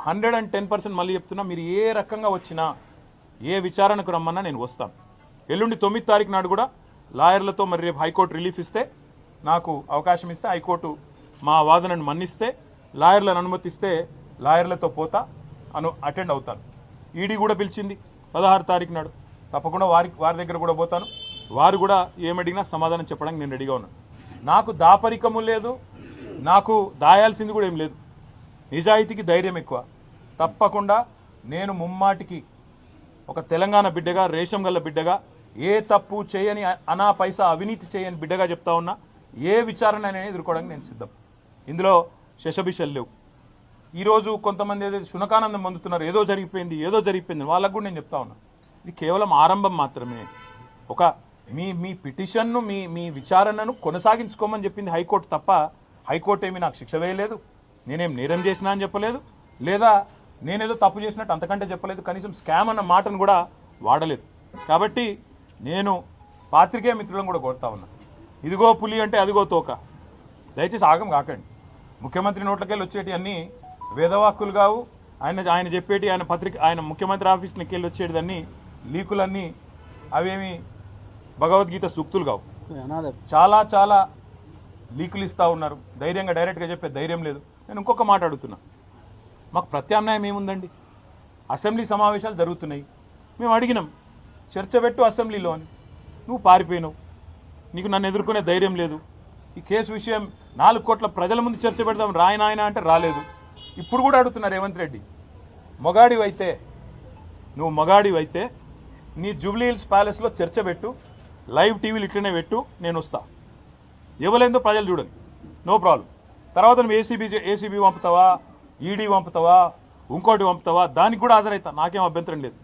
110% మళ్ళీ చెప్తున్నా, మీరు ఏ రకంగా వచ్చినా ఏ విచారణకు రమ్మన్నా నేను వస్తాను. ఎల్లుండి 9వ తారీఖు నాడు కూడా లాయర్లతో మరి రేపు హైకోర్టు రిలీఫ్ ఇస్తే, నాకు అవకాశం ఇస్తే, హైకోర్టు మా వాదనను మన్నిస్తే, లాయర్లను అనుమతిస్తే లాయర్లతో పోతా అటెండ్ అవుతాను. ఈడీ కూడా పిలిచింది 16వ తారీఖు నాడు, తప్పకుండా వారి దగ్గర కూడా పోతాను. వారు కూడా ఏమడిగినా సమాధానం చెప్పడానికి నేను రెడీగా ఉన్నాను. నాకు దాపరికము లేదు, నాకు దాయాల్సింది కూడా ఏం లేదు. నిజాయితీకి ధైర్యం ఎక్కువ. తప్పకుండా నేను ముమ్మాటికి ఒక తెలంగాణ బిడ్డగా, రేషం గల్ల బిడ్డగా, ఏ తప్పు చేయని అనా పైసా అవినీతి చేయని బిడ్డగా చెప్తా ఉన్నా, ఏ విచారణ అనేది ఎదుర్కోవడానికి నేను సిద్ధం. ఇందులో శశబిషలు లేవు. ఈరోజు కొంతమంది ఏదైతే శునకానందం పొందుతున్నారు, ఏదో జరిగిపోయింది వాళ్ళకు కూడా నేను చెప్తా ఉన్నా, ఇది కేవలం ఆరంభం మాత్రమే. ఒక మీ పిటిషన్ను మీ విచారణను కొనసాగించుకోమని చెప్పింది హైకోర్టు తప్ప, హైకోర్టు ఏమి నాకు శిక్ష వేయలేదు, నేనేం నేరం చేసినా అని చెప్పలేదు, లేదా నేనేదో తప్పు చేసినట్టు అంతకంటే చెప్పలేదు, కనీసం స్కామ్ అన్న మాటను కూడా వాడలేదు. కాబట్టి నేను పాత్రికేయ మిత్రులను కూడా కోరుతా ఉన్నా, ఇదిగో పులి అంటే అదిగో తోక, దయచేసి ఆగం కాకండి. ముఖ్యమంత్రి నోట్లకెళ్ళి వచ్చేటి అన్నీ వేదవాక్కులు కావు. ఆయన చెప్పేటి, ఆయన ముఖ్యమంత్రి ఆఫీస్కి వెళ్ళి వచ్చేటిదన్నీ లీకులన్నీ అవేమి భగవద్గీత సూక్తులు కావు. చాలా చాలా లీకులు ఇస్తూ ఉన్నారు. ధైర్యంగా డైరెక్ట్గా చెప్పే ధైర్యం లేదు. నేను ఇంకొక మాట అడుగుతున్నా, మాకు ప్రత్యామ్నాయం ఏముందండి? అసెంబ్లీ సమావేశాలు జరుగుతున్నాయి, మేము అడిగినాం చర్చ పెట్టు అసెంబ్లీలో అని, నువ్వు పారిపోయినావు, నీకు నన్ను ఎదుర్కొనే ధైర్యం లేదు. ఈ కేసు విషయం 4 కోట్ల ప్రజల ముందు చర్చ పెడదాం రాయనాయన అంటే రాలేదు. ఇప్పుడు కూడా అడుగుతున్నారు రేవంత్ రెడ్డి, నువ్వు మగాడివైతే నీ జూబ్లీ హిల్స్ ప్యాలెస్లో చర్చ పెట్టు, లైవ్ టీవీలు ఇట్లనే పెట్టు, నేను వస్తా. ఇవ్వలేదో ప్రజలు చూడండి, నో ప్రాబ్లం. తర్వాత నువ్వు ఏసీబీ పంపుతావా, ఈడీ పంపుతావా, ఇంకోటి పంపుతావా, దానికి కూడా హాజరవుతా, నాకేం అభ్యంతరం లేదు.